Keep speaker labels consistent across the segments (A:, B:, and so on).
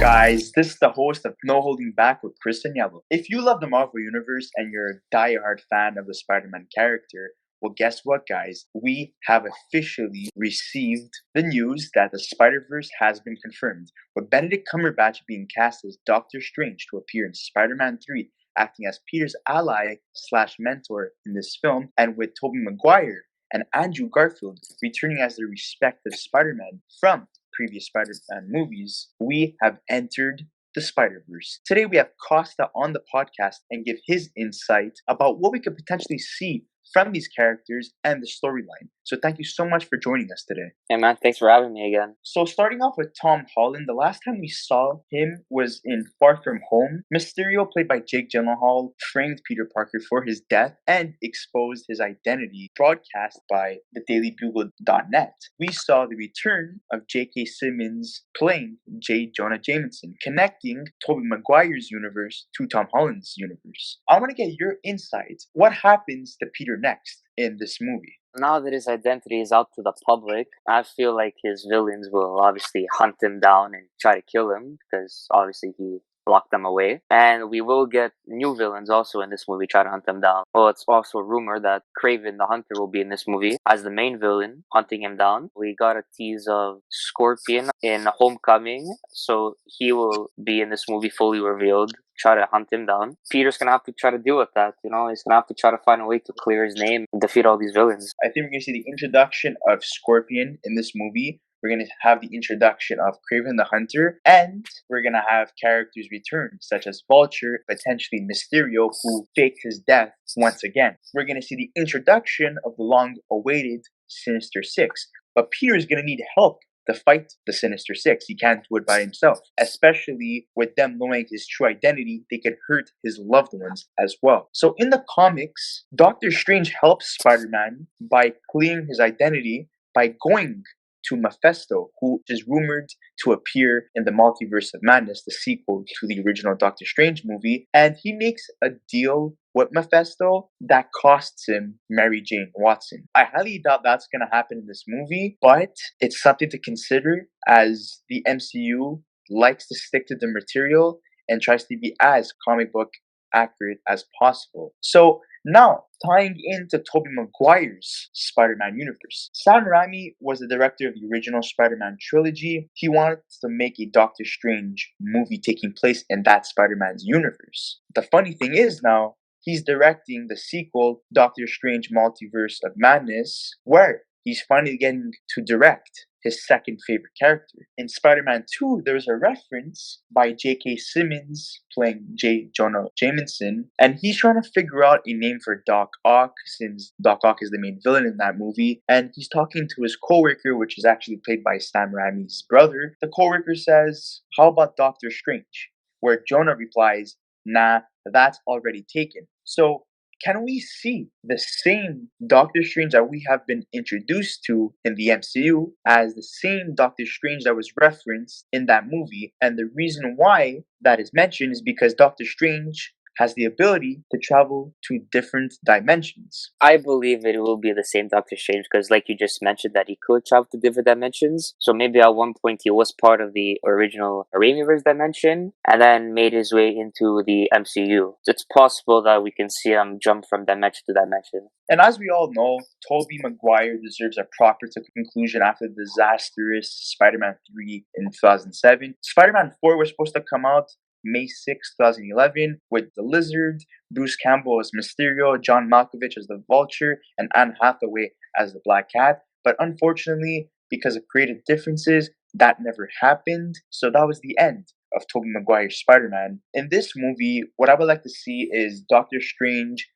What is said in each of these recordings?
A: Guys, this is the host of No Holding Back with Chris and Yellow. If you love the Marvel Universe and you're a diehard fan of the Spider-Man character, well, guess what, guys? We have officially received the news that the Spider-Verse has been confirmed, with Benedict Cumberbatch being cast as Doctor Strange to appear in Spider-Man 3, acting as Peter's ally slash mentor in this film, and with Tobey McGuire and Andrew Garfield returning as their respective Spider-Man from previous Spider-Man movies, we have entered the Spider-Verse. Today we have Costa on the podcast and give his insight about what we could potentially see from these characters and the storyline. So thank you so much for joining us today.
B: Hey man, thanks for having me again.
A: So starting off with Tom Holland, the last time we saw him was in Far From Home. Mysterio, played by Jake Gyllenhaal, framed Peter Parker for his death and exposed his identity, broadcast by the DailyBugle.net. We saw the return of J.K. Simmons playing J. Jonah Jameson, connecting Tobey Maguire's universe to Tom Holland's universe. I want to get your insight. What happens to Peter next in this movie?
B: Now that his identity is out to the public, I feel like his villains will obviously hunt him down and try to kill him because obviously he locked them away. And we will get new villains also in this movie try to hunt them down. Well, it's also rumored that Kraven the Hunter will be in this movie as the main villain, hunting him down. We got a tease of Scorpion in Homecoming, so he will be in this movie fully revealed, try to hunt him down. Peter's gonna have to try to deal with that, he's gonna have to try to find a way to clear his name and defeat all these villains.
A: I think we're gonna see the introduction of Scorpion in this movie. We're going to have the introduction of Kraven the Hunter, and we're going to have characters return, such as Vulture, potentially Mysterio, who faked his death once again. We're going to see the introduction of the long-awaited Sinister Six, but Peter is going to need help to fight the Sinister Six. He can't do it by himself, especially with them knowing his true identity. They could hurt his loved ones as well. So in the comics, Doctor Strange helps Spider-Man by clearing his identity by going to Mephisto, who is rumored to appear in the Multiverse of Madness, the sequel to the original Doctor Strange movie, and he makes a deal with Mephisto that costs him Mary Jane Watson. I highly doubt that's going to happen in this movie, but it's something to consider as the MCU likes to stick to the material and tries to be as comic book accurate as possible. So now, tying into Tobey Maguire's Spider-Man universe. Sam Raimi was the director of the original Spider-Man trilogy. He wanted to make a Doctor Strange movie taking place in that Spider-Man's universe. The funny thing is now, he's directing the sequel, Doctor Strange Multiverse of Madness, where he's finally getting to direct his second favorite character. In Spider-Man 2, there's a reference by J.K. Simmons playing J. Jonah Jameson, and he's trying to figure out a name for Doc Ock, since Doc Ock is the main villain in that movie, and he's talking to his co-worker, which is actually played by Sam Raimi's brother. The co-worker says, "How about Doctor Strange?" Where Jonah replies, "Nah, that's already taken." So, can we see the same Doctor Strange that we have been introduced to in the MCU as the same Doctor Strange that was referenced in that movie? And the reason why that is mentioned is because Doctor Strange has the ability to travel to different dimensions.
B: I believe it will be the same Doctor Strange because, like you just mentioned, that he could travel to different dimensions. So maybe at one point he was part of the original Raimiverse dimension and then made his way into the MCU. It's possible that we can see him jump from dimension to dimension.
A: And as we all know, Tobey Maguire deserves a proper conclusion after the disastrous Spider-Man 3 in 2007. Spider-Man 4 was supposed to come out May 6, 2011, with the Lizard, Bruce Campbell as Mysterio, John Malkovich as the Vulture, and Anne Hathaway as the Black Cat. But unfortunately, because of creative differences, that never happened. So that was the end of Tobey Maguire's Spider-Man. In this movie, what I would like to see is Doctor Strange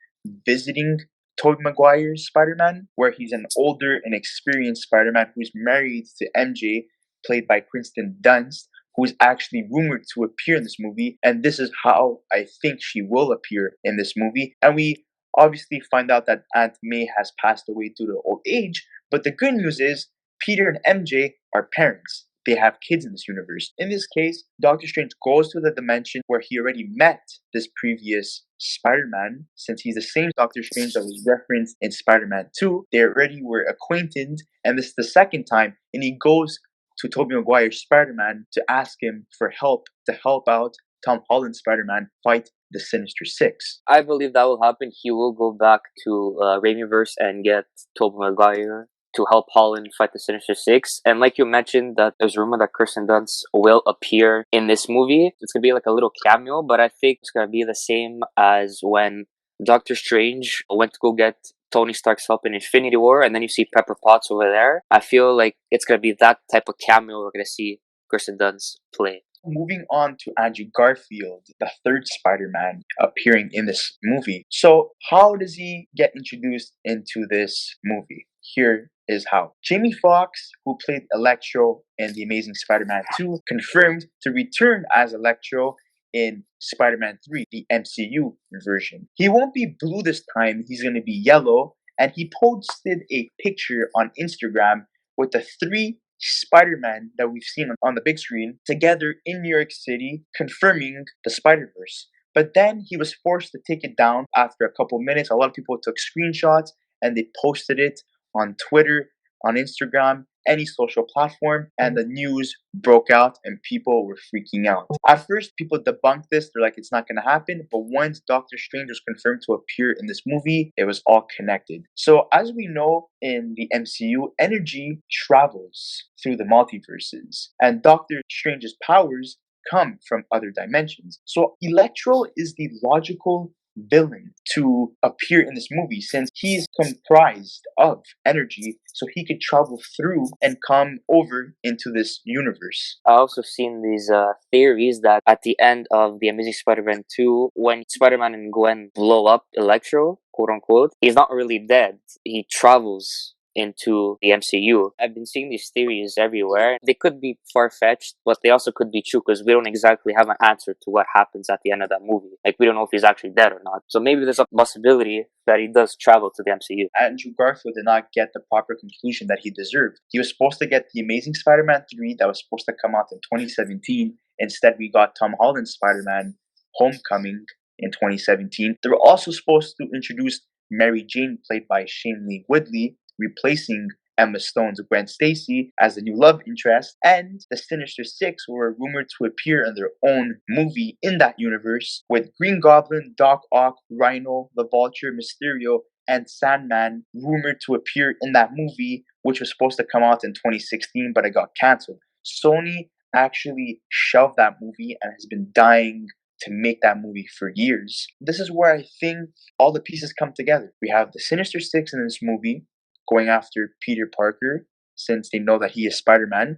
A: visiting Tobey Maguire's Spider-Man, where he's an older and experienced Spider-Man who's married to MJ, played by Kristen Dunst, who is actually rumored to appear in this movie, and this is how I think she will appear in this movie. And we obviously find out that Aunt May has passed away due to old age, but the good news is Peter and MJ are parents. They have kids in this universe. In this case, Doctor Strange goes to the dimension where he already met this previous Spider-Man, since he's the same Doctor Strange that was referenced in Spider-Man 2. They already were acquainted, and this is the second time, and he goes to Tobey Maguire's Spider-Man to ask him for help to help out Tom Holland's Spider-Man fight the Sinister Six.
B: I believe that will happen. He will go back to Raimiverse and get Tobey Maguire to help Holland fight the Sinister Six. And like you mentioned, that there's a rumor that Kirsten Dunst will appear in this movie. It's gonna be like a little cameo, but I think it's gonna be the same as when Doctor Strange went to go get Tony Stark's help in Infinity War, and then you see Pepper Potts over there. I feel like it's gonna be that type of cameo we're gonna see Kirsten Dunst play.
A: Moving on to Andrew Garfield, the third Spider-Man appearing in this movie. So, how does he get introduced into this movie? Here is how. Jamie Foxx, who played Electro in The Amazing Spider-Man 2, confirmed to return as Electro in Spider-Man 3, the MCU version. He won't be blue this time, he's going to be yellow, and he posted a picture on Instagram with the three Spider-Man that we've seen on the big screen together in New York City, confirming the Spider-Verse. But then he was forced to take it down after a couple minutes. A lot of people took screenshots and they posted it on Twitter, on Instagram, any social platform, and the news broke out and people were freaking out. At first, people debunked this. They're like, it's not going to happen. But once Doctor Strange was confirmed to appear in this movie, it was all connected. So as we know in the MCU, energy travels through the multiverses, and Doctor Strange's powers come from other dimensions. So Electro is the logical villain to appear in this movie since he's comprised of energy, so he could travel through and come over into this universe.
B: I also seen these theories that at the end of The Amazing Spider-Man 2, when Spider-Man and Gwen blow up Electro, quote unquote, he's not really dead. He travels into the MCU. I've been seeing these theories everywhere. They could be far-fetched, but they also could be true because we don't exactly have an answer to what happens at the end of that movie. Like, we don't know if he's actually dead or not. So maybe there's a possibility that he does travel to the MCU.
A: Andrew Garfield did not get the proper conclusion that he deserved. He was supposed to get The Amazing Spider-Man 3 that was supposed to come out in 2017. Instead, we got Tom Holland's Spider-Man Homecoming in 2017. They were also supposed to introduce Mary Jane, played by Shailene Woodley, replacing Emma Stone's Gwen Stacy as the new love interest, and the Sinister Six were rumored to appear in their own movie in that universe, with Green Goblin, Doc Ock, Rhino, the Vulture, Mysterio, and Sandman rumored to appear in that movie, which was supposed to come out in 2016, but it got cancelled. Sony actually shelved that movie and has been dying to make that movie for years. This is where I think all the pieces come together. We have the Sinister Six in this movie, going after Peter Parker, since they know that he is Spider-Man,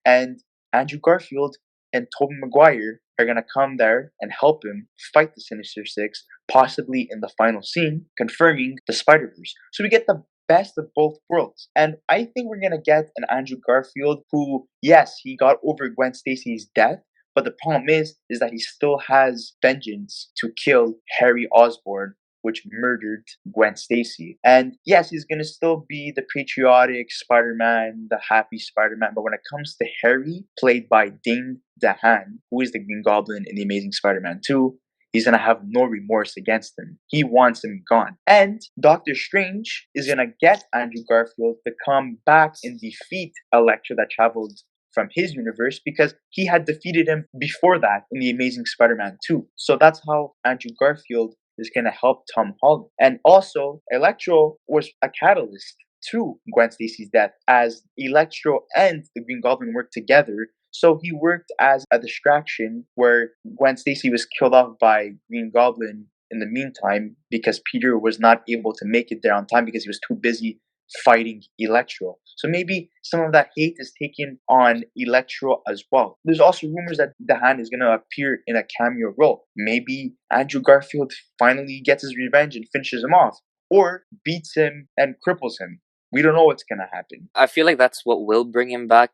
A: and Andrew Garfield and Tobey Maguire are going to come there and help him fight the Sinister Six, possibly in the final scene, confirming the Spider-Verse. So we get the best of both worlds. And I think we're going to get an Andrew Garfield who, yes, he got over Gwen Stacy's death, but the problem is that he still has vengeance to kill Harry Osborn, which murdered Gwen Stacy. And yes, he's gonna still be the patriotic Spider-Man, the happy Spider-Man, but when it comes to Harry, played by Dane DeHaan, who is the Green Goblin in The Amazing Spider-Man 2, he's gonna have no remorse against him. He wants him gone. And Doctor Strange is gonna get Andrew Garfield to come back and defeat Electro that traveled from his universe because he had defeated him before that in The Amazing Spider-Man 2. So that's how Andrew Garfield is going to help Tom Holland. And also, Electro was a catalyst to Gwen Stacy's death as Electro and the Green Goblin worked together. So he worked as a distraction where Gwen Stacy was killed off by Green Goblin in the meantime because Peter was not able to make it there on time because he was too busy fighting Electro. So maybe some of that hate is taken on Electro as well. There's also rumors that DeHaan is going to appear in a cameo role. Maybe Andrew Garfield finally gets his revenge and finishes him off, or beats him and cripples him. We don't know what's going to happen.
B: I feel like that's what will bring him back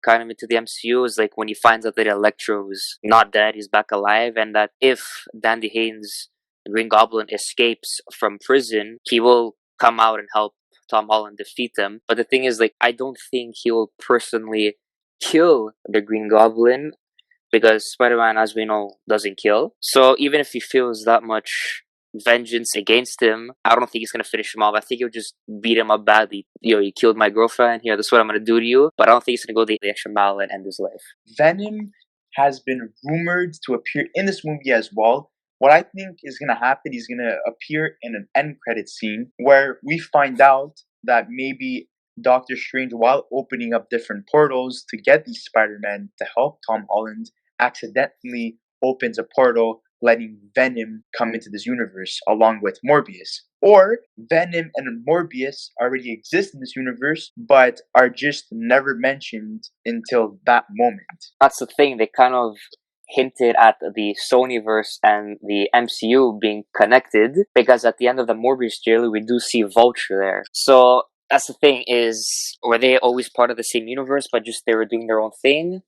B: kind of into the MCU, is like when he finds out that Electro is not dead, he's back alive, and that if Dandy Haynes, Green Goblin, escapes from prison, he will come out and help Tom Holland defeat them. But the thing is, like, I don't think he will personally kill the Green Goblin because Spider-Man, as we know, doesn't kill. So even if he feels that much vengeance against him. I don't think he's gonna finish him off. I think he'll just beat him up badly. You killed my girlfriend. Here, this is what I'm gonna do to you. But I don't think he's gonna go the extra mile and end his life.
A: Venom has been rumored to appear in this movie as well. What I think is going to happen, he's going to appear in an end credit scene where we find out that maybe Doctor Strange, while opening up different portals to get these Spider-Man to help Tom Holland, accidentally opens a portal letting Venom come into this universe along with Morbius. Or Venom and Morbius already exist in this universe, but are just never mentioned until that moment.
B: That's the thing. They kind of hinted at the Sonyverse and the MCU being connected, because at the end of the Morbius trailer, we do see Vulture there. So that's the thing, is were they always part of the same universe, but just they were doing their own thing?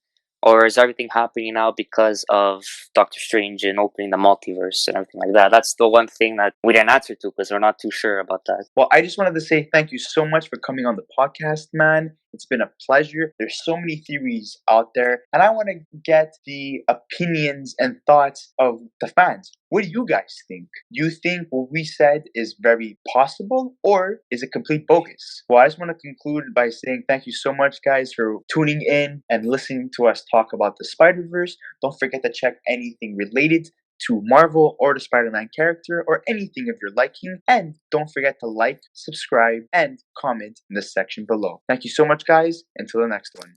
B: Or is everything happening now because of Doctor Strange and opening the multiverse and everything like that? That's the one thing that we didn't answer to, because we're not too sure about that.
A: Well, I just wanted to say thank you so much for coming on the podcast, man. It's been a pleasure. There's so many theories out there, and I want to get the opinions and thoughts of the fans. What do you guys think? Do you think what we said is very possible, or is it complete bogus? Well, I just want to conclude by saying thank you so much, guys, for tuning in and listening to us talk about the Spider-Verse. Don't forget to check anything related to Marvel or the Spider-Man character or anything of your liking. And don't forget to like, subscribe, and comment in the section below. Thank you so much, guys. Until the next one.